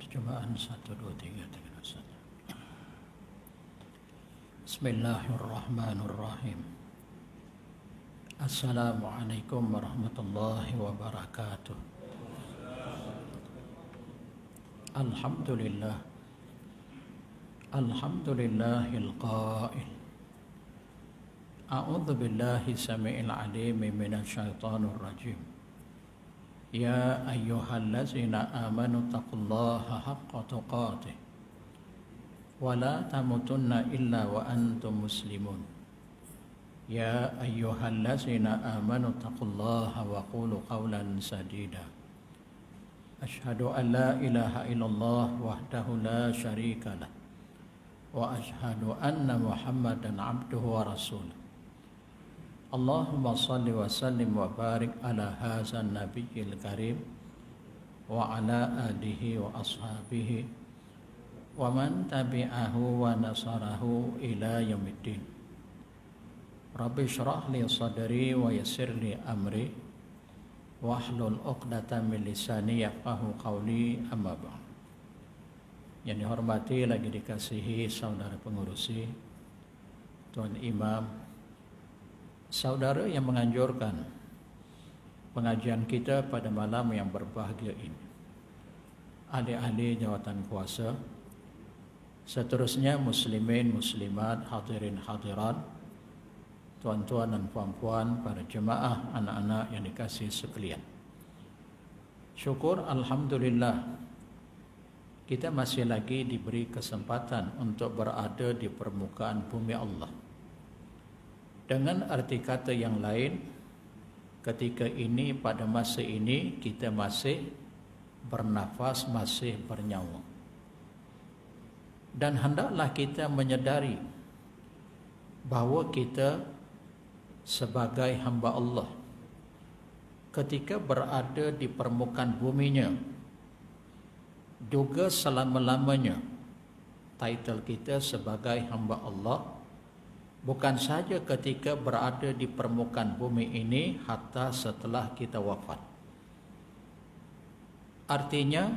Percobaan 1, 2, 3 1. Bismillahirrahmanirrahim. Assalamualaikum warahmatullahi wabarakatuh. Alhamdulillah. Alhamdulillahil qail. A'udzu billahi samii'il 'aliim minasyaitonir rajim. Ya ayyuhallazina amanu taqullaha haqqa tuqatih wa la tamutunna illa wa antum muslimun. Ya ayyuhallazina amanu taqullaha wa qulu qawlan sadida. Ashhadu an la ilaha illallah wahdahu la syarika lah wa ashhadu anna Muhammadan abduhu wa rasuluh. Allahumma salli wa sallim wa barik ala hazan nabiyil karim wa ala alihi wa ashabihi wa man tabi'ahu wa nasarahu ila yaumiddin. Rabbi syrah li sadri wa yassir li amri wahlul 'uqdatam min lisani yafqahu qawli, amma ba'd. Yang dihormati lagi dikasihi saudara pengurusi, Tuan Imam, saudara yang menganjurkan pengajian kita pada malam yang berbahagia ini, ahli-ahli jawatan kuasa, seterusnya muslimin, muslimat, hadirin, hadirat, tuan-tuan dan puan-puan, para jemaah, anak-anak yang dikasihi sekalian. Syukur alhamdulillah kita masih lagi diberi kesempatan untuk berada di permukaan bumi Allah. Dengan arti kata yang lain, ketika ini, pada masa ini, kita masih bernafas, masih bernyawa. Dan hendaklah kita menyedari bahawa kita sebagai hamba Allah, ketika berada di permukaan buminya, juga selama-lamanya, title kita sebagai hamba Allah bukan saja ketika berada di permukaan bumi ini, hatta setelah kita wafat. Artinya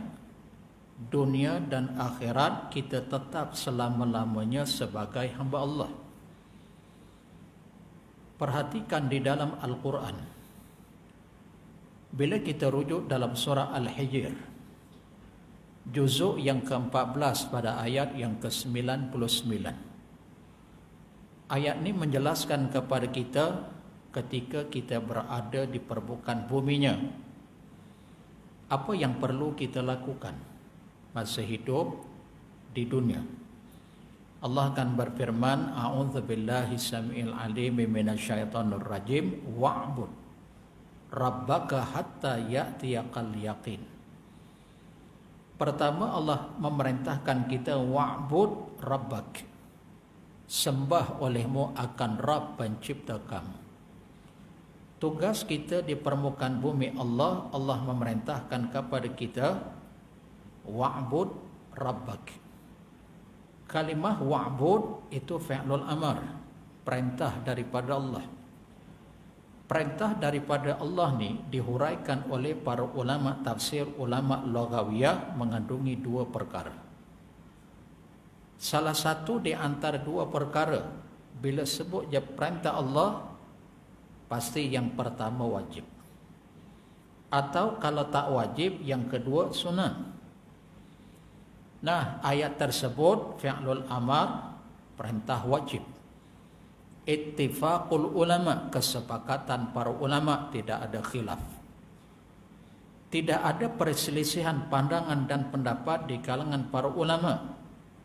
dunia dan akhirat kita tetap selama-lamanya sebagai hamba Allah. Perhatikan di dalam Al-Quran, bila kita rujuk dalam surah Al-Hijr, juzuk yang ke-14 pada ayat yang ke-99. Ayat ini menjelaskan kepada kita ketika kita berada di permukaan buminya, apa yang perlu kita lakukan masa hidup di dunia. Allah akan berfirman, A'udzu billahi samii'il 'aliim minasyaitonir rajim, wa'bud rabbaka hatta ya'tiyakal yaqin. Pertama, Allah memerintahkan kita wa'bud rabbak, sembah olehmu akan Rabb pencipta kamu. Tugas kita di permukaan bumi Allah, Allah memerintahkan kepada kita wa'bud rabbak. Kalimah wa'bud itu fi'lul amar, perintah daripada Allah. Perintah daripada Allah ni dihuraikan oleh para ulama tafsir, ulama lughawiyah, mengandungi dua perkara. Salah satu di antara dua perkara, bila sebut je perintah Allah, pasti yang pertama wajib. Atau kalau tak wajib, yang kedua sunat. Nah, ayat tersebut fi'lul amar, perintah wajib. Ittifaqul ulama, kesepakatan para ulama, tidak ada khilaf. Tidak ada perselisihan pandangan dan pendapat di kalangan para ulama.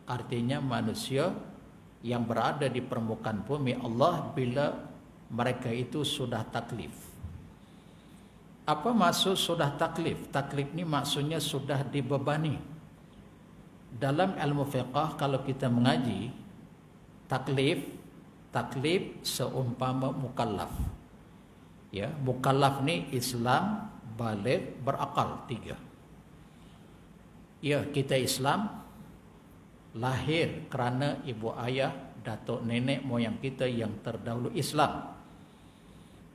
Artinya manusia yang berada di permukaan bumi Allah, bila mereka itu sudah taklif. Apa maksud sudah taklif? Taklif ni maksudnya sudah dibebani. Dalam ilmu fiqh, kalau kita mengaji taklif seumpama mukallaf. Ya, mukallaf ni Islam, baligh, berakal, 3. Ya, kita Islam, lahir kerana ibu ayah, datuk nenek moyang kita yang terdahulu Islam.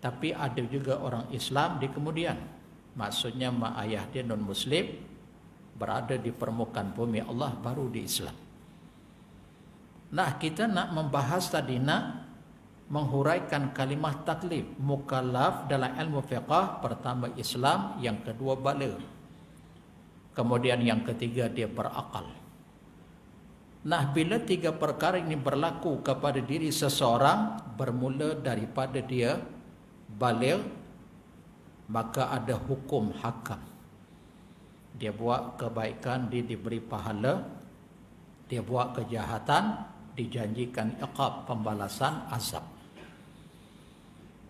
Tapi ada juga orang Islam di kemudian, maksudnya mak ayah dia non muslim, berada di permukaan bumi Allah baru di Islam. Nah, kita nak membahas tadi, nak menghuraikan kalimah taklif. Mukallaf dalam ilmu fiqh, pertama Islam, yang kedua baligh, kemudian yang ketiga dia berakal. Nah, bila tiga perkara ini berlaku kepada diri seseorang, bermula daripada dia baligh, maka ada hukum hakam. Dia buat kebaikan, dia diberi pahala. Dia buat kejahatan, dijanjikan iqab, pembalasan, azab.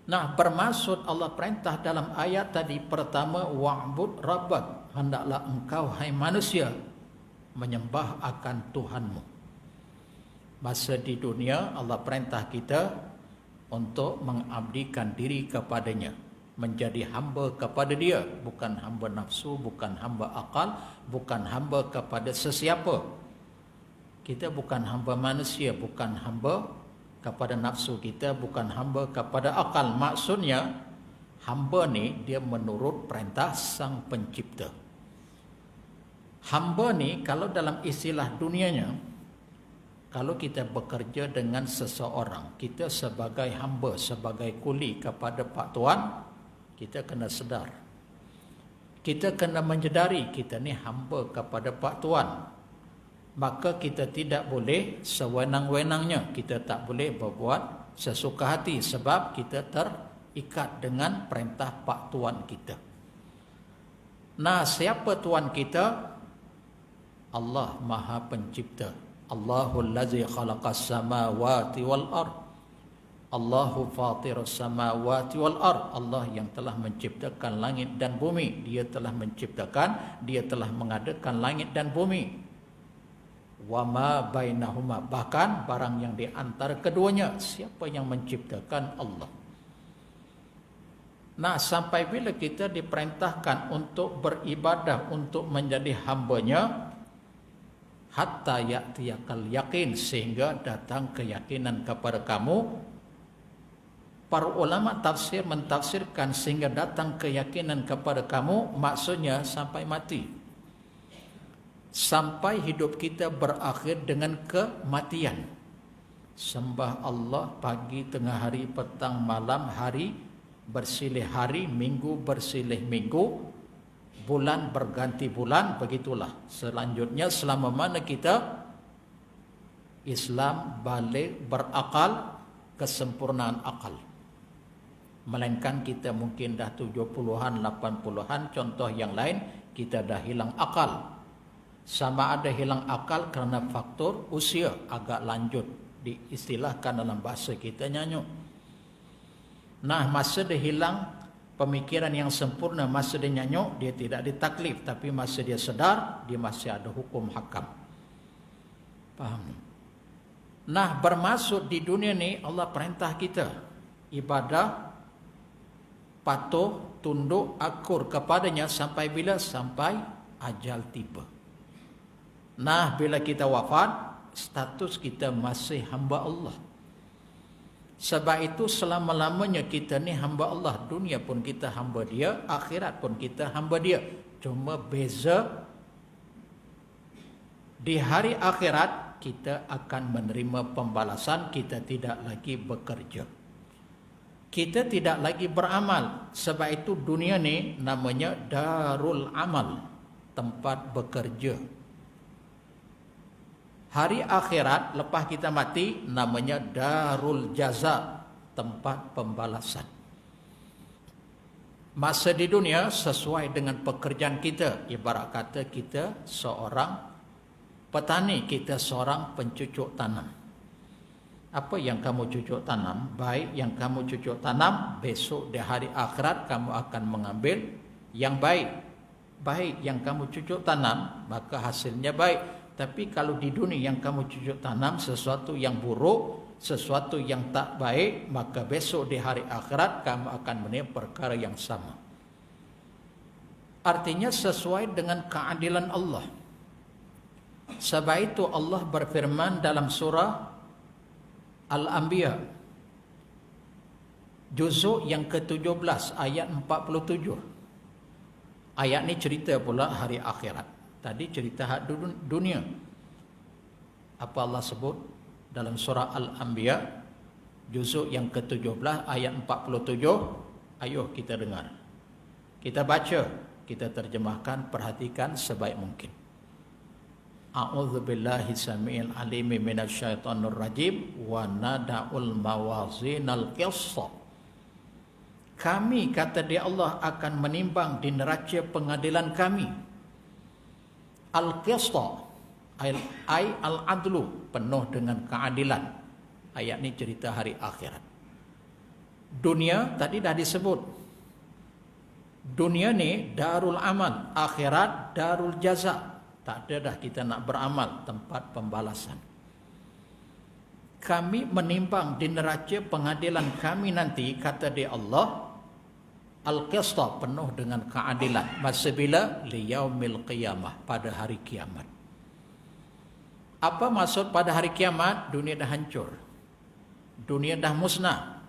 Nah, bermaksud Allah perintah dalam ayat tadi, pertama, wa'bud rabbak, hendaklah engkau hai manusia menyembah akan Tuhanmu. Masa di dunia Allah perintah kita untuk mengabdikan diri kepadanya, menjadi hamba kepada dia, bukan hamba nafsu, bukan hamba akal, bukan hamba kepada sesiapa. Kita bukan hamba manusia, bukan hamba kepada nafsu kita, bukan hamba kepada akal. Maksudnya hamba ni dia menurut perintah Sang Pencipta. Hamba ni kalau dalam istilah dunianya, kalau kita bekerja dengan seseorang, kita sebagai hamba, sebagai kuli kepada Pak Tuan, kita kena sedar, kita kena menyedari kita ni hamba kepada Pak Tuan. Maka kita tidak boleh sewenang-wenangnya, kita tak boleh berbuat sesuka hati, sebab kita terikat dengan perintah Pak Tuan kita. Nah, siapa Tuan kita? Allah Maha Pencipta. Allahul ladzi khalaqas samawati wal ard. Allahu fatirus samawati wal ard. Allah yang telah menciptakan langit dan bumi. Dia telah menciptakan, dia telah mengadakan langit dan bumi. Wa ma bainahuma, bahkan barang yang di antara keduanya. Siapa yang menciptakan? Allah. Nah, sampai bila kita diperintahkan untuk beribadah, untuk menjadi hambanya, hatta ya'tiyakal yakin, sehingga datang keyakinan kepada kamu. Para ulama tafsir mentafsirkan sehingga datang keyakinan kepada kamu, maksudnya sampai mati. Sampai hidup kita berakhir dengan kematian. Sembah Allah pagi, tengah hari, petang, malam, hari bersilih hari, minggu bersilih minggu, bulan berganti bulan, begitulah. Selanjutnya selama mana kita Islam, balik, berakal, kesempurnaan akal. Melainkan kita mungkin dah 70-an, 80-an, contoh yang lain, kita dah hilang akal. Sama ada hilang akal kerana faktor usia agak lanjut, diistilahkan dalam bahasa kita nyanyuk. Nah, masa dia hilang pemikiran yang sempurna, masa dia nyanyuk, dia tidak ditaklif, tapi masa dia sedar, dia masih ada hukum hakam. Faham? Nah, bermaksud di dunia ni Allah perintah kita ibadah, patuh, tunduk, akur kepadanya sampai bila? Sampai ajal tiba. Nah, bila kita wafat, status kita masih hamba Allah. Sebab itu selama-lamanya kita ni hamba Allah. Dunia pun kita hamba dia, akhirat pun kita hamba dia. Cuma beza, di hari akhirat kita akan menerima pembalasan, kita tidak lagi bekerja, kita tidak lagi beramal. Sebab itu dunia ni namanya darul amal, tempat bekerja. Hari akhirat lepas kita mati namanya darul jaza, tempat pembalasan. Masa di dunia sesuai dengan pekerjaan kita. Ibarat kata kita seorang petani, kita seorang pencucuk tanam. Apa yang kamu cucuk tanam, baik yang kamu cucuk tanam, besok di hari akhirat kamu akan mengambil yang baik. Baik yang kamu cucuk tanam, maka hasilnya baik. Tapi kalau di dunia yang kamu cucuk tanam sesuatu yang buruk, sesuatu yang tak baik, maka besok di hari akhirat kamu akan menerima perkara yang sama. Artinya sesuai dengan keadilan Allah. Sebab itu Allah berfirman dalam surah Al-Anbiya, juzuk yang ke-17 ayat 47. Ayat ni cerita pula hari akhirat. Tadi cerita hak dunia. Apa Allah sebut dalam surah Al-Anbiya juzuk yang ke-17 ayat 47? Ayo kita dengar. Kita baca, kita terjemahkan, perhatikan sebaik mungkin. A'udzubillahi samiil alim minasyaitonir rajim wa nada'ul mawazinal qisṭa. Kami, kata dia Allah, akan menimbang di neraca pengadilan kami. Al-qisṭa ay al-adlu, penuh dengan keadilan. Ayat ini cerita hari akhirat. Dunia tadi dah disebut. Dunia ni darul amal, akhirat darul jaza. Tak ada dah kita nak beramal, tempat pembalasan. Kami menimbang di neraca pengadilan kami nanti, kata dia Allah, al-qisṭa, penuh dengan keadilan. Masa bila? Liyaumil qiyamah, pada hari kiamat. Apa maksud pada hari kiamat? Dunia dah hancur. Dunia dah musnah.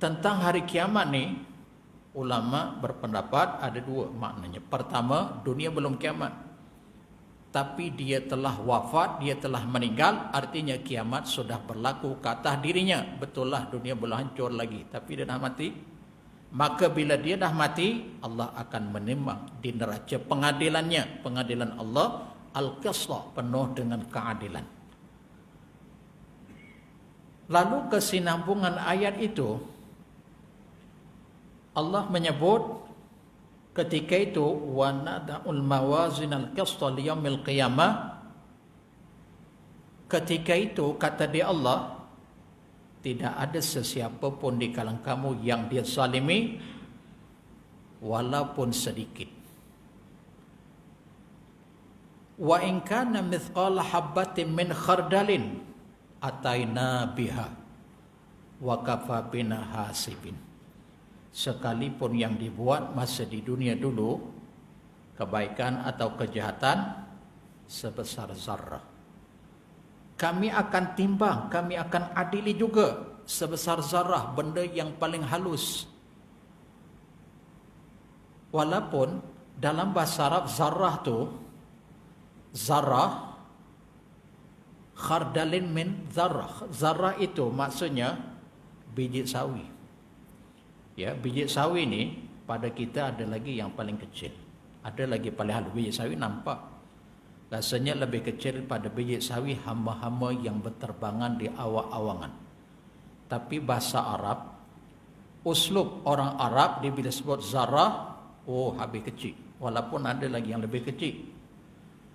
Tentang hari kiamat ni, ulama berpendapat ada dua maknanya. Pertama, dunia belum kiamat, tapi dia telah wafat, dia telah meninggal, artinya kiamat sudah berlaku ke atas dirinya. Betul lah, dunia belum hancur lagi, tapi dia dah mati. Maka bila dia dah mati, Allah akan menimbang di neraca pengadilannya. Pengadilan Allah al-qisṭa, penuh dengan keadilan. Lalu kesinambungan ayat itu, Allah menyebut ketika itu wa nada'ul mawazinal qisṭa liyaumil qiyamah. Ketika itu, kata dia Allah, tidak ada sesiapa pun di kalangan kamu yang dia zalimi walaupun sedikit. Wa in kana mithqala habbatin min khardalin ataina biha wa kafa bina hasibin. Sekalipun yang dibuat masa di dunia dulu, kebaikan atau kejahatan sebesar zarrah, kami akan timbang, kami akan adili juga sebesar zarrah, benda yang paling halus. Walaupun dalam bahasa Arab zarrah tu, zarrah, khardalin min zarrah. Zarrah itu maksudnya biji sawi. Ya, biji sawi ni pada kita ada lagi yang paling kecil, ada lagi paling halus. Biji sawi nampak rasanya lebih kecil pada biji sawi hama-hama yang berterbangan di awang-awangan. Tapi bahasa Arab, uslub orang Arab, dia bila sebut zarrah, oh habis kecil, walaupun ada lagi yang lebih kecil.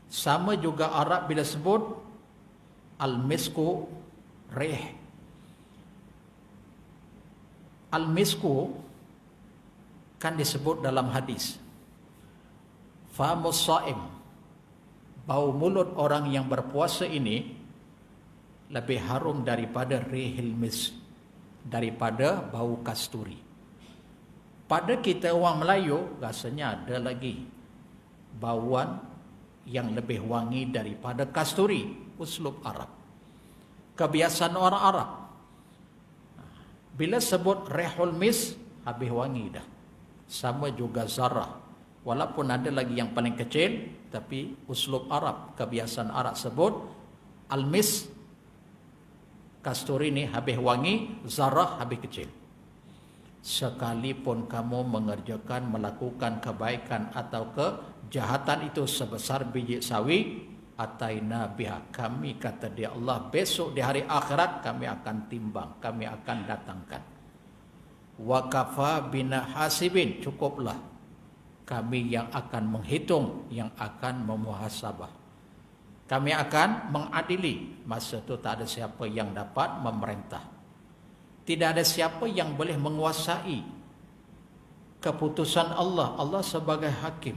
Sama juga Arab bila sebut al-misku rih. Al-misku kan disebut dalam hadis, famus saim, bau mulut orang yang berpuasa ini lebih harum daripada rihil mis, daripada bau kasturi. Pada kita orang Melayu, rasanya ada lagi bauan yang lebih wangi daripada kasturi. Uslub Arab, kebiasaan orang Arab. Bila sebut rihul mis, habis wangi dah. Sama juga zarrah, walaupun ada lagi yang paling kecil, tapi uslub Arab, kebiasaan Arab sebut al-mis, kasturi ni habis wangi, zarrah habis kecil. Sekalipun kamu mengerjakan, melakukan kebaikan atau kejahatan itu sebesar biji sawi, ataina biha, kami, kata dia Allah, besok di hari akhirat kami akan timbang, kami akan datangkan. Wa kafa bina hasibin, cukuplah kami yang akan menghitung, yang akan memuhasabah. Kami akan mengadili. Masa itu tak ada siapa yang dapat memerintah, tidak ada siapa yang boleh menguasai keputusan Allah. Allah sebagai hakim,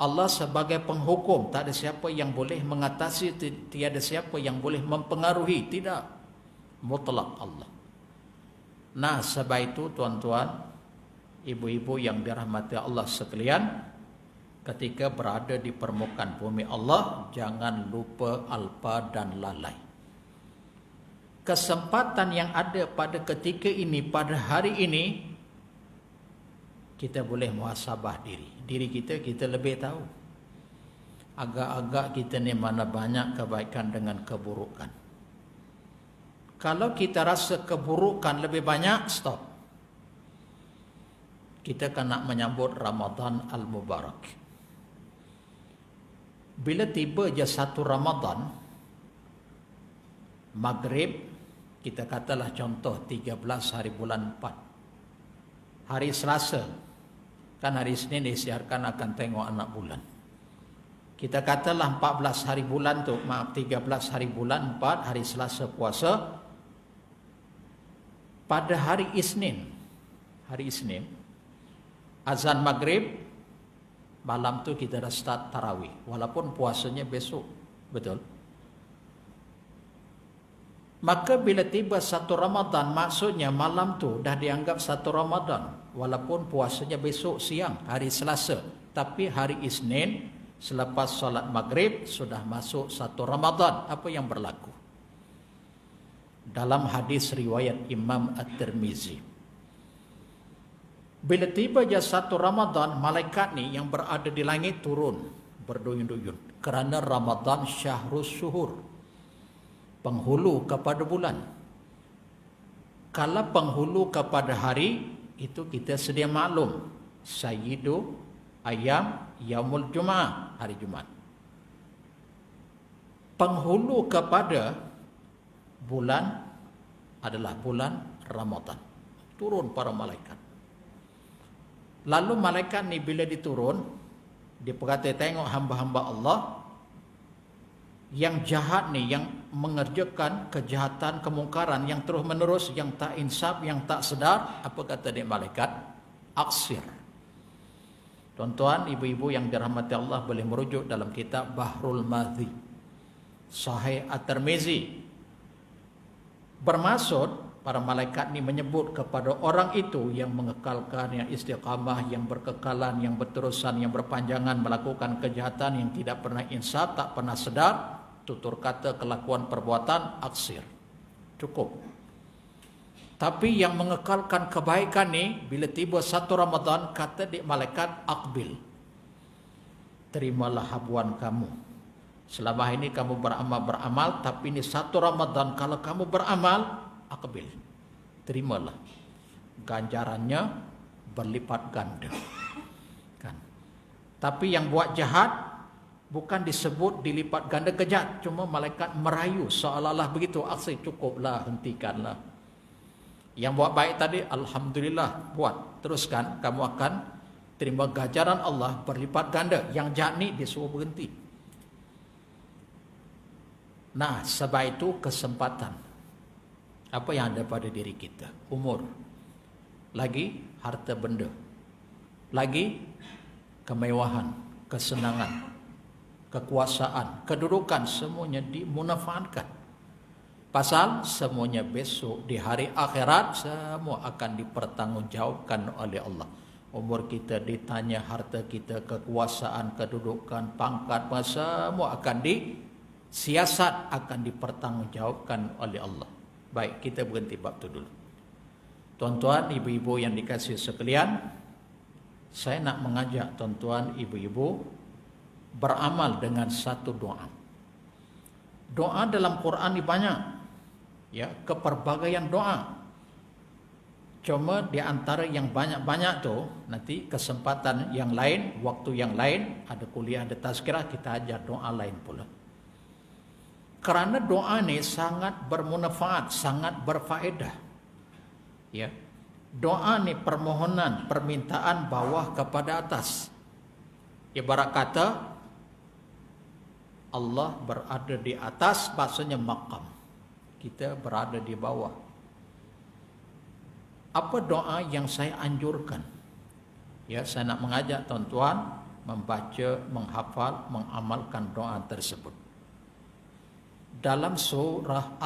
Allah sebagai penghukum, tak ada siapa yang boleh mengatasi, tiada siapa yang boleh mempengaruhi, tidak, mutlak Allah. Nah, sebab itu tuan-tuan, ibu-ibu yang dirahmati Allah sekalian, ketika berada di permukaan bumi Allah, jangan lupa alpa dan lalai. Kesempatan yang ada pada ketika ini, pada hari ini, kita boleh muhasabah diri. Diri kita lebih tahu. Agak-agak kita ni mana banyak kebaikan dengan keburukan. Kalau kita rasa keburukan lebih banyak, stop. Kita kena menyambut Ramadan Al-Mubarak. Bila tiba je satu Ramadan, Maghrib, kita katalah contoh 13 hari bulan 4. Hari Selasa, kan hari Senin disiarkan akan tengok anak bulan. Kita katalah 14 hari bulan tu, 13 hari bulan 4, hari Selasa puasa. Pada hari Isnin, azan Maghrib, malam tu kita dah start tarawih. Walaupun puasanya besok, betul? Maka bila tiba satu Ramadan, maksudnya malam tu dah dianggap satu Ramadan. Walaupun puasanya besok siang, hari Selasa. Tapi hari Isnin, selepas solat Maghrib, sudah masuk satu Ramadan. Apa yang berlaku? Dalam hadis riwayat Imam At-Tirmizi, bila tiba je satu Ramadan, malaikat ni yang berada di langit turun berduyun-duyun. Kerana Ramadan syahrus syuhur, penghulu kepada bulan. Kalau penghulu kepada hari, itu kita sedia maklum, Sayyidu Ayam Yaumul Jum'ah, hari Jumaat. Penghulu kepada bulan adalah bulan Ramadan. Turun para malaikat. Lalu malaikat ni bila diturun, dia berkata, tengok hamba-hamba Allah yang jahat ni, yang mengerjakan kejahatan, kemungkaran yang terus menerus, yang tak insaf, yang tak sedar. Apa kata dia malaikat? Aksir. Tuan-tuan, ibu-ibu yang dirahmati Allah boleh merujuk dalam kitab Bahrul Madhi, Sahih At-Tirmizi. Bermaksud para malaikat ni menyebut kepada orang itu yang mengekalkan, yang istiqamah, yang berkekalan, yang berterusan, yang berpanjangan melakukan kejahatan, yang tidak pernah insaf, tak pernah sedar, tutur kata, kelakuan, perbuatan, aksir. Cukup. Tapi yang mengekalkan kebaikan ni, bila tiba satu Ramadan, kata di malaikat, akbil. Terimalah habuan kamu. Selama ini kamu beramal, tapi ini satu Ramadan, kalau kamu beramal, akbil. Terimalah. Ganjarannya berlipat ganda. Kan? Tapi yang buat jahat, bukan disebut dilipat ganda kejat. Cuma malaikat merayu, seolah-olah begitu. Aksi cukuplah, hentikanlah. Yang buat baik tadi, alhamdulillah, buat. Teruskan, kamu akan terima ganjaran Allah berlipat ganda. Yang jahat ni disuruh berhenti. Nah, sebab itu kesempatan. Apa yang ada pada diri kita? Umur. Lagi harta benda. Lagi kemewahan, kesenangan, kekuasaan, kedudukan, semuanya dimanfaatkan. Pasal semuanya besok di hari akhirat semua akan dipertanggungjawabkan oleh Allah. Umur kita ditanya, harta kita, kekuasaan, kedudukan, pangkat, semua akan disiasat, akan dipertanggungjawabkan oleh Allah. Baik, kita berhenti bab itu dulu. Tuan-tuan, ibu-ibu yang dikasihi sekalian, saya nak mengajak tuan-tuan, ibu-ibu beramal dengan satu doa. Doa dalam Quran ini banyak. Ya, keperbagaian doa. Cuma di antara yang banyak-banyak tu, nanti kesempatan yang lain, waktu yang lain, ada kuliah, ada tazkirah, kita ajar doa lain pula. Kerana doa ni sangat bermanfaat, sangat berfaedah. Ya. Doa ni permohonan, permintaan bawah kepada atas. Ibarat kata Allah berada di atas, maksudnya maqam. Kita berada di bawah. Apa doa yang saya anjurkan? Ya, saya nak mengajak tuan-tuan membaca, menghafal, mengamalkan doa tersebut. Dalam surah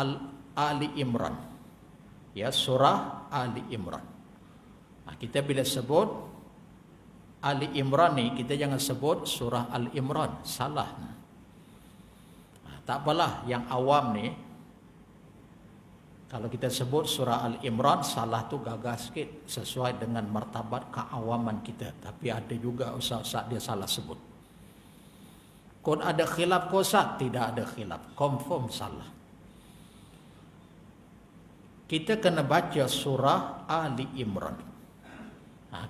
Ali Imran. Ya, surah Ali Imran. Nah, kita bila sebut Ali Imran ni, kita jangan sebut surah Al Imran, salah. Nah, tak apalah, yang awam ni Kalau kita sebut surah Al-Imran, salah tu gagah sikit sesuai dengan martabat keawaman kita. Tapi ada juga ustaz-ustaz dia salah sebut. Kau ada khilaf ke ustaz? Tidak ada khilaf. Confirm salah. Kita kena baca surah Ali Imran.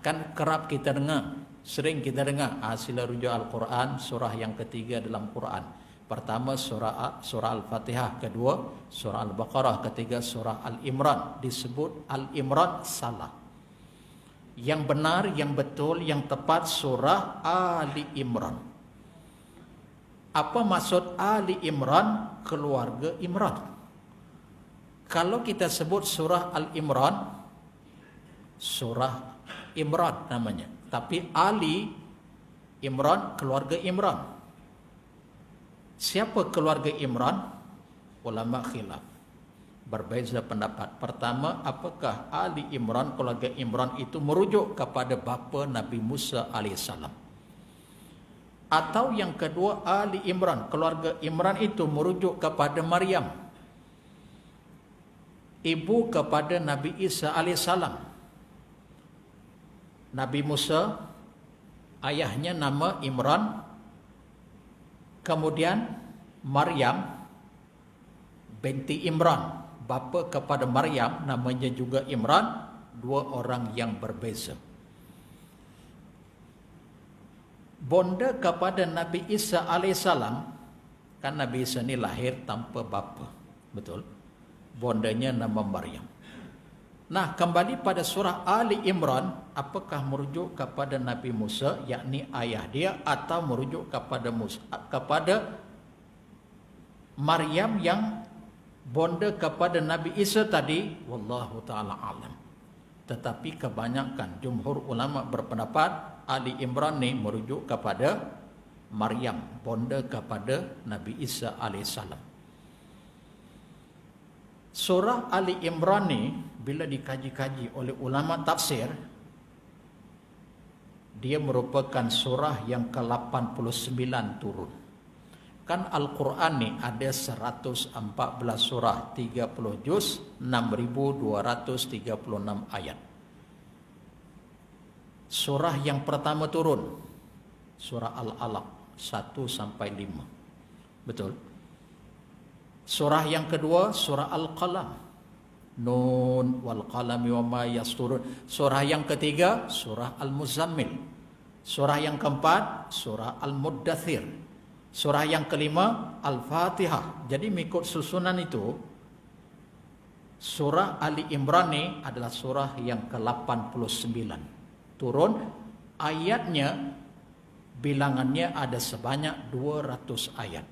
Kan kerap kita dengar, sering kita dengar, sila rujuk Al-Quran, surah yang ketiga dalam Quran. Pertama surah Al-Fatihah, kedua surah Al-Baqarah, ketiga surah Al-Imran. Disebut Al-Imran salah. Yang benar, yang betul, yang tepat surah Ali Imran. Apa maksud Ali Imran? Keluarga Imran. Kalau kita sebut surah Al-Imran, surah Imran namanya. Tapi Ali Imran, keluarga Imran. Siapa keluarga Imran? Ulama khilaf, berbeza pendapat. Pertama, apakah Ali Imran, keluarga Imran itu merujuk kepada bapa Nabi Musa alaihissalam? Atau yang kedua, Ali Imran, keluarga Imran itu merujuk kepada Maryam, ibu kepada Nabi Isa alaihissalam. Nabi Musa, ayahnya nama Imran. Kemudian Maryam binti Imran, bapa kepada Maryam namanya juga Imran. Dua orang yang berbeza. Bonda kepada Nabi Isa alaihissalam, kan Nabi Isa ni lahir tanpa bapa, betul? Bondanya nama Maryam. Nah, kembali pada surah Ali Imran, apakah merujuk kepada Nabi Musa, yakni ayah dia, atau merujuk kepada Maryam yang bonda kepada Nabi Isa tadi? Wallahu ta'ala alam. Tetapi kebanyakan jumhur ulama berpendapat Ali Imran ni merujuk kepada Maryam, bonda kepada Nabi Isa alaihissalam. Surah Ali Imran ni bila dikaji-kaji oleh ulama tafsir, dia merupakan surah yang ke-89 turun. Kan Al-Quran ni ada 114 surah, 30 juz, 6.236 ayat. Surah yang pertama turun, surah Al-Alaq 1-5. Betul? Surah yang kedua, surah Al-Qalam. Nun wal qalami wa ma yasturun. Surah yang ketiga, surah Al-Muzammil. Surah yang keempat, surah Al-Muddathir. Surah yang kelima, Al-Fatihah. Jadi mengikut susunan itu, surah Ali Imran ni adalah surah yang ke-89 turun. Ayatnya, bilangannya ada sebanyak 200 ayat.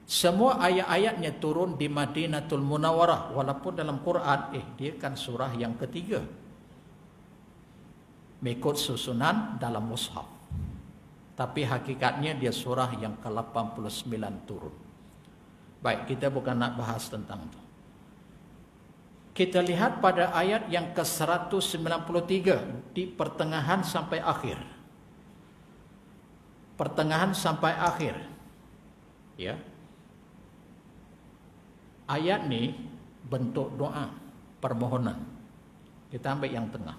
Semua ayat-ayatnya turun di Madinatul Munawwarah, walaupun dalam Quran dia kan surah yang ketiga mengikut susunan dalam mushaf, tapi hakikatnya dia surah yang ke-89 turun. Baik, kita bukan nak bahas tentang itu. Kita lihat pada ayat yang ke-193 di pertengahan sampai akhir. Pertengahan sampai akhir. Ya. Ayat ni bentuk doa, permohonan. Kita ambil yang tengah.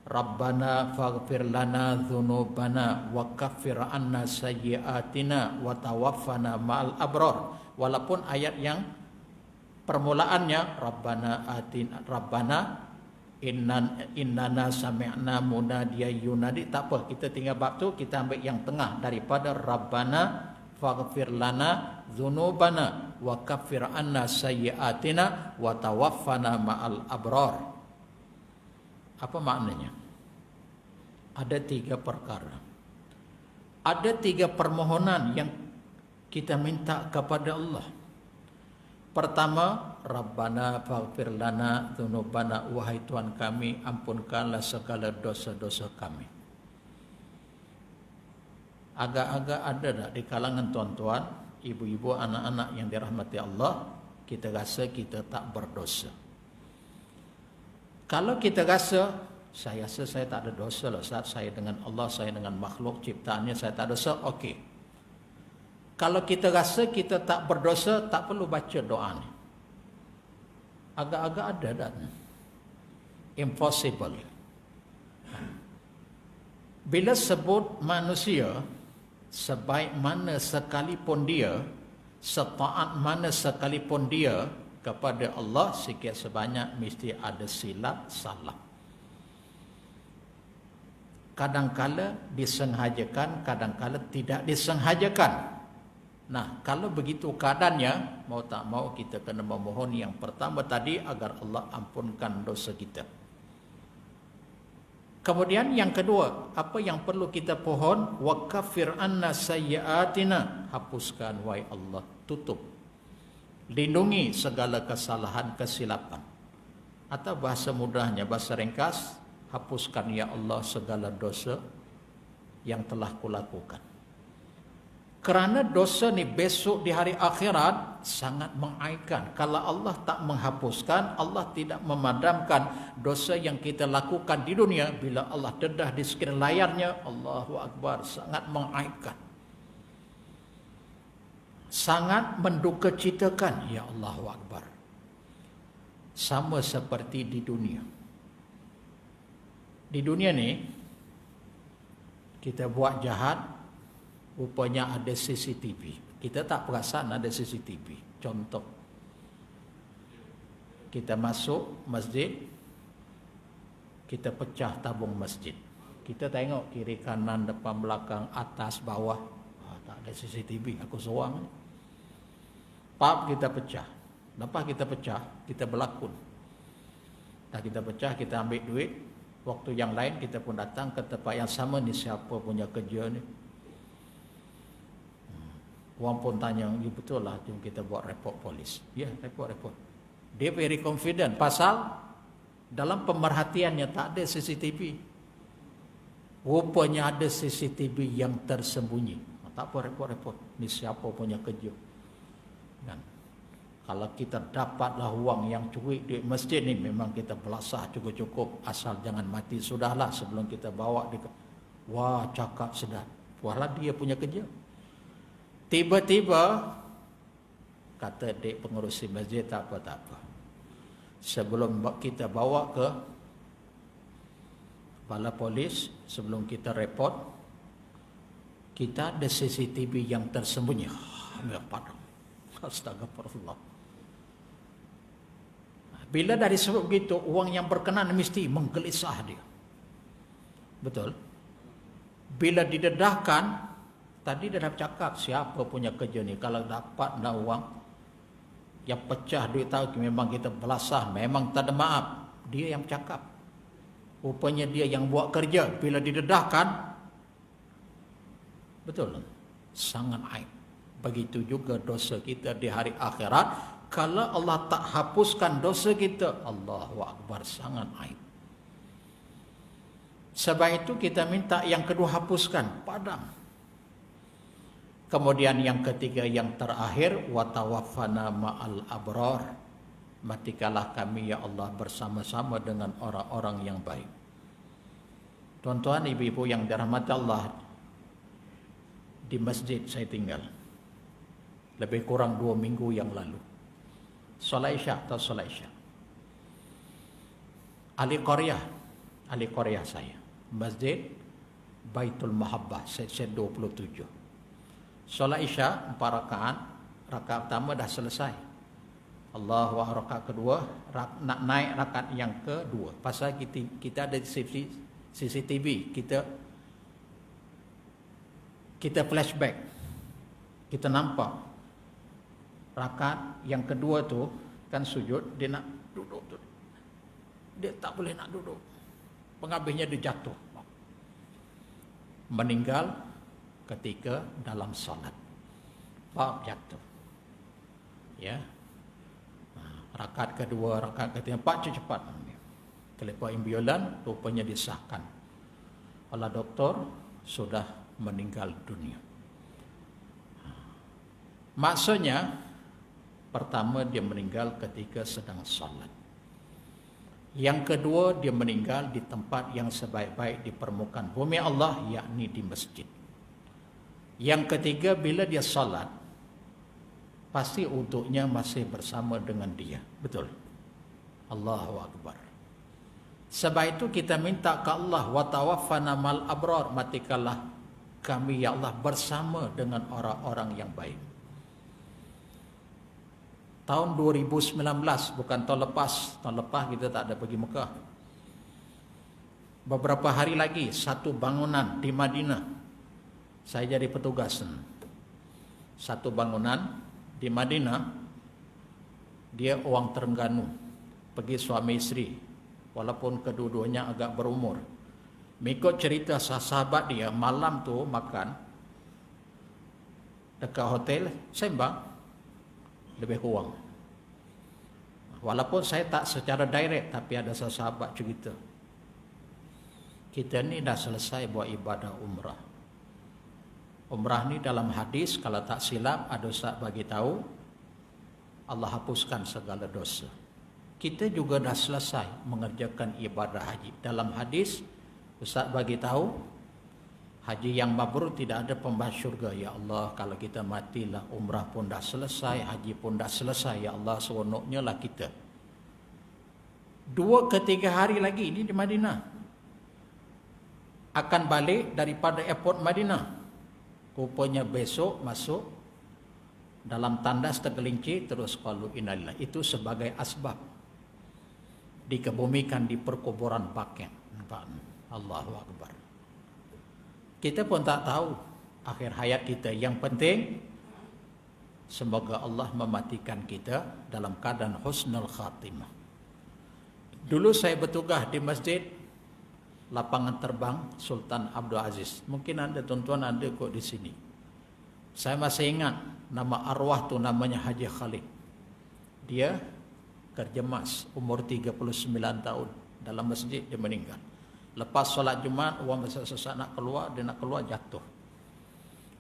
Rabbana faghfir lana dzunubana wa kaffir anna sayyi'atina wa tawaffana ma'al abrar. Walaupun ayat yang permulaannya Rabbana innana sami'na munadiyan yunadi, tak apa, kita tinggal bab tu, kita ambil yang tengah daripada Rabbana faghfir lana dzunubana wa kaffir anna sayyi'atina wa tawaffana ma'al abrar. Apa maknanya? Ada 3 perkara. Ada 3 permohonan yang kita minta kepada Allah. Pertama, Rabbana faghfir lana dzunubana, wahai Tuhan kami, ampunkanlah segala dosa-dosa kami. Agak-agak ada tak di kalangan tuan-tuan, ibu-ibu, anak-anak yang dirahmati Allah, kita rasa kita tak berdosa. Kalau kita rasa, saya rasa saya tak ada dosa lah Ustaz, saya dengan Allah, saya dengan makhluk ciptaannya, saya tak dosa, okey. Kalau kita rasa kita tak berdosa, tak perlu baca doa ni. agak-agak ada dan impossible. Bila sebut manusia, sebaik mana sekalipun dia, setaat mana sekalipun dia kepada Allah, sikit sebanyak mesti ada silap salah. Kadang-kala disengajakan, kadang-kala tidak disengajakan. Nah, kalau begitu keadaannya, mau tak mau kita kena memohon yang pertama tadi agar Allah ampunkan dosa kita. Kemudian yang kedua, apa yang perlu kita pohon? Wa kaffir anna sayyi'atina. Hapuskan wahai Allah, tutup. Lindungi segala kesalahan, kesilapan. Atau bahasa mudahnya, bahasa ringkas, hapuskan ya Allah segala dosa yang telah kulakukan. Kerana dosa ni besok di hari akhirat sangat mengaitkan. Kalau Allah tak menghapuskan, Allah tidak memadamkan dosa yang kita lakukan di dunia, bila Allah dedah di sekeliling layarnya, Allahu Akbar, sangat mengaitkan. Sangat mendukacitakan, ya Allahu Akbar. Sama seperti di dunia. Di dunia ni, kita buat jahat, rupanya ada CCTV. Kita tak perasan ada CCTV. Contoh, kita masuk masjid, kita pecah tabung masjid. Kita tengok kiri kanan, depan belakang, atas bawah, tak ada CCTV. Aku seorang ni. Pap kita pecah. Lepas kita pecah, kita berlakon. Dah kita pecah, kita ambil duit. Waktu yang lain kita pun datang ke tempat yang sama. Ni siapa punya kerja ni? Orang pun tanya, ya betul lah, jom kita buat report polis. Ya, report. Dia very confident. Pasal dalam pemerhatiannya tak ada CCTV. Rupanya ada CCTV yang tersembunyi. Tak apa, report. Ni siapa punya kerja. Dan kalau kita dapatlah uang yang curi duit masjid ni, memang kita belasah cukup-cukup. Asal jangan mati sudahlah sebelum kita bawa dia. Wah, cakap sedap. Wahlah dia punya kerja. Tiba-tiba kata dek pengurusi masjid, tak apa. Sebelum kita bawa ke kepala polis, sebelum kita report, kita ada CCTV yang tersembunyi. Ambil padang. Astagfirullah. Bila dari sebab begitu, orang yang berkenan mesti menggelisah dia. Betul? Bila didedahkan, tadi dia dah cakap siapa punya kerja ni. Kalau dapat dah uang yang pecah duit tahu, memang kita belasah, memang tak ada maaf. Dia yang cakap. Rupanya dia yang buat kerja. Bila didedahkan, betul, sangat aib. Begitu juga dosa kita di hari akhirat. Kalau Allah tak hapuskan dosa kita, Allahu Akbar, sangat aib. Sebab itu kita minta yang kedua hapuskan, padam. Kemudian yang ketiga, yang terakhir, wa tawaffana ma'al abrar. Matikalah kami ya Allah bersama-sama dengan orang-orang yang baik. Tuan-tuan, ibu-ibu yang dirahmati Allah, di masjid saya tinggal lebih kurang 2 minggu yang lalu. Solat Isyak atau solat Isyak. Ahli Korea saya. Masjid Baitul Mahabbah, set 27. Solat Isyak 4 rakaat. Rakaat pertama dah selesai. Allahu Akbar. Rakaat kedua nak naik rakaat yang kedua. Pasal kita ada CCTV, kita flashback. Kita nampak rakaat yang kedua tu kan sujud, dia nak duduk tu. Dia tak boleh nak duduk. Penghabisnya dia jatuh. Meninggal ketika dalam solat. Bab jatuh. Ya. Rakaat kedua, rakaat ketiga, 4 cepat. Telepo ambulan rupanya disahkan oleh doktor sudah meninggal dunia. Maksudnya pertama dia meninggal ketika sedang salat. Yang kedua dia meninggal di tempat yang sebaik-baik di permukaan bumi Allah, yakni di masjid. Yang ketiga bila dia salat, pasti uduknya masih bersama dengan dia. Betul? Allahu Akbar. Sebab itu kita minta ke Allah, wa tawaffana mal abrar, matikanlah kami ya Allah bersama dengan orang-orang yang baik. Tahun 2019, bukan tahun lepas. Tahun lepas kita tak ada pergi Mekah. Beberapa hari lagi, satu bangunan di Madinah, saya jadi petugas. Satu bangunan di Madinah, dia orang Terengganu, pergi suami isteri, walaupun kedua-duanya agak berumur. Mengikut cerita sahabat dia, malam tu makan dekat hotel, sembang lebih kurang. Walaupun saya tak secara direct, tapi ada sahabat cerita, kita ni dah selesai buat ibadah umrah. Umrah ni dalam hadis, kalau tak silap ada ustaz bagi tahu, Allah hapuskan segala dosa. Kita juga dah selesai mengerjakan ibadah haji. Dalam hadis ustaz bagi tahu, haji yang mabrur tidak ada pembahas syurga. Ya Allah, kalau kita matilah, umrah pun dah selesai, haji pun dah selesai. Ya Allah, seronoknya lah kita. 2 ke 3 hari lagi ini di Madinah, akan balik daripada airport Madinah. Rupanya besok masuk dalam tandas tergelincir, terus qalu innalillah. Itu sebagai asbab dikebumikan di perkuburan Baqi'. Allahu Akbar. Kita pun tak tahu akhir hayat kita. Yang penting semoga Allah mematikan kita dalam keadaan husnul khatimah. Dulu saya bertugas di masjid lapangan terbang Sultan Abdul Aziz. Mungkin anda tuan-tuan ada kok di sini. Saya masih ingat nama arwah tu namanya Haji Khalid. Dia kerja mas, umur 39 tahun. Dalam masjid dia meninggal. Lepas solat Jumaat, orang besar-besar nak keluar, dia nak keluar jatuh.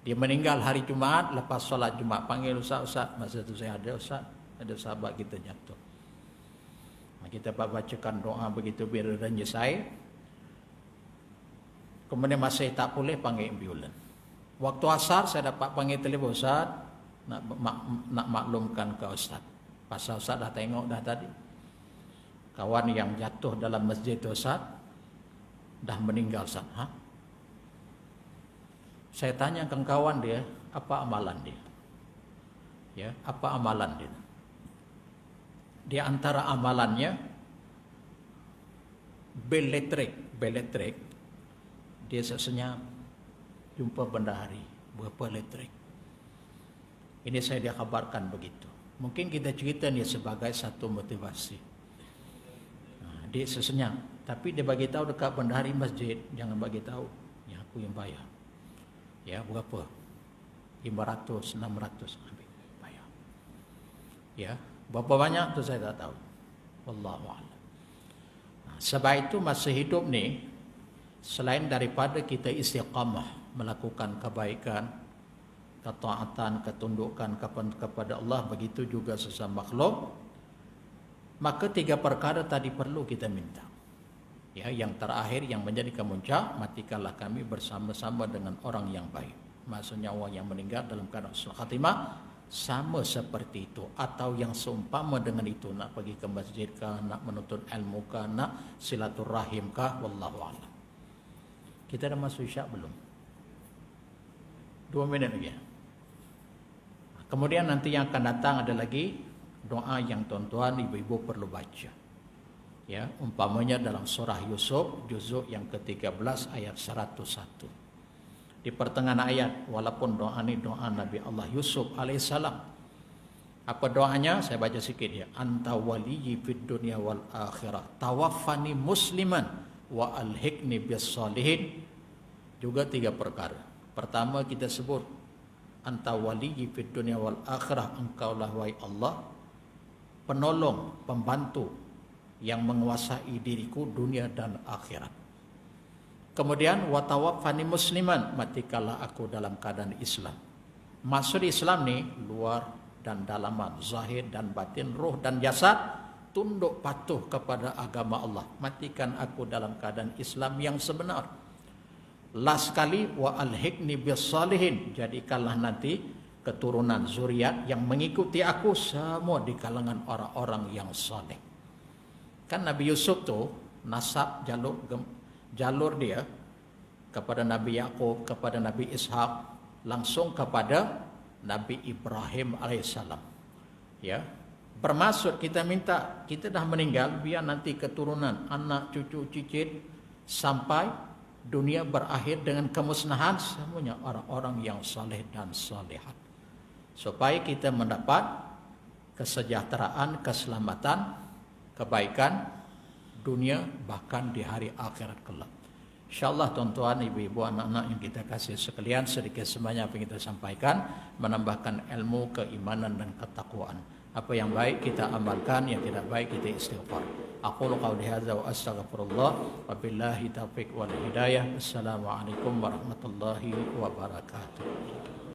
Dia meninggal hari Jumaat, lepas solat Jumaat. Panggil ustaz-ustaz, masa tu saya ada ustaz, ada sahabat kita jatuh. Kita bacakan doa begitu biar dan selesai. Kemudian masih tak boleh panggil ambulans. Waktu asar saya dapat panggil telefon, ustaz, nak maklumkan ke ustaz. Pasal ustaz dah tengok dah tadi. Kawan yang jatuh dalam masjid tu ustaz dah meninggal ustaz. Saya tanya ke kawan dia, apa amalan dia? Ya, apa amalan dia? Di antara amalannya bel elektrik. Dia sesenyap jumpa bendahari berapa elektrik. Ini saya dia kabarkan begitu. Mungkin kita cerita ni sebagai satu motivasi. Dia sesenyap, tapi dia bagi tahu dekat bendahari masjid, jangan bagi tahu, ya aku yang bayar. Ya, berapa? 500, 600 ambil bayar. Ya, berapa banyak tu saya tak tahu. Wallahu a'lam. Sebab itu masa hidup ni, selain daripada kita istiqamah melakukan kebaikan, ketaatan, ketundukan kepada Allah, begitu juga sesama makhluk, maka 3 perkara tadi perlu kita minta. Ya, yang terakhir yang menjadi kemuncak, matikanlah kami bersama-sama dengan orang yang baik. Maksudnya orang yang meninggal dalam keadaan husnul khatimah, sama seperti itu atau yang seumpama dengan itu, nak pergi ke masjid kah, nak menuntut ilmu kah, nak silaturahim kah, wallahu a'lam. Kita dah masuk isyak belum? 2 minit lagi. Kemudian nanti yang akan datang ada lagi doa yang tuan-tuan ibu-ibu perlu baca. Ya, umpamanya dalam surah Yusuf juzuk yang ke-13 ayat 101. Di pertengahan ayat, walaupun doa ini doa Nabi Allah Yusuf alaihissalam. Apa doanya? Saya baca sikit ya. Anta waliyyi fid dunya wal akhirah, tawaffani musliman wa alhiqni bis salihin. Juga 3 perkara. Pertama kita sebut anta waliyyi fid dunya wal akhirah, engkaulah wahai Allah penolong, pembantu yang menguasai diriku dunia dan akhirat. Kemudian wa tawaffani musliman, matikanlah aku dalam keadaan Islam. Maksud Islam ni luar dan dalaman, zahir dan batin, roh dan jasad, tunduk patuh kepada agama Allah. Matikan aku dalam keadaan Islam yang sebenar. Last sekali wa alhiqni bis salihin, jadikanlah nanti keturunan zuriat yang mengikuti aku semua di kalangan orang-orang yang saleh. Kan Nabi Yusuf tu nasab jalur dia kepada Nabi Yakub, kepada Nabi Ishak, langsung kepada Nabi Ibrahim alaihissalam. Ya, bermaksud kita minta kita dah meninggal, biar nanti keturunan, anak, cucu, cicit sampai dunia berakhir dengan kemusnahan semuanya orang-orang yang saleh dan salihat, supaya kita mendapat kesejahteraan, keselamatan, kebaikan dunia bahkan di hari akhirat kelak. InsyaAllah tuan-tuan, ibu-ibu, anak-anak yang kita kasih sekalian, sedikit sebanyak apa yang kita sampaikan menambahkan ilmu, keimanan dan ketakwaan. Apa yang baik kita amalkan, yang tidak baik kita istighfar. Aqulu qawli hadza wa astaghfirullah wa billahi taufiq wal hidayah. Assalamualaikum warahmatullahi wabarakatuh.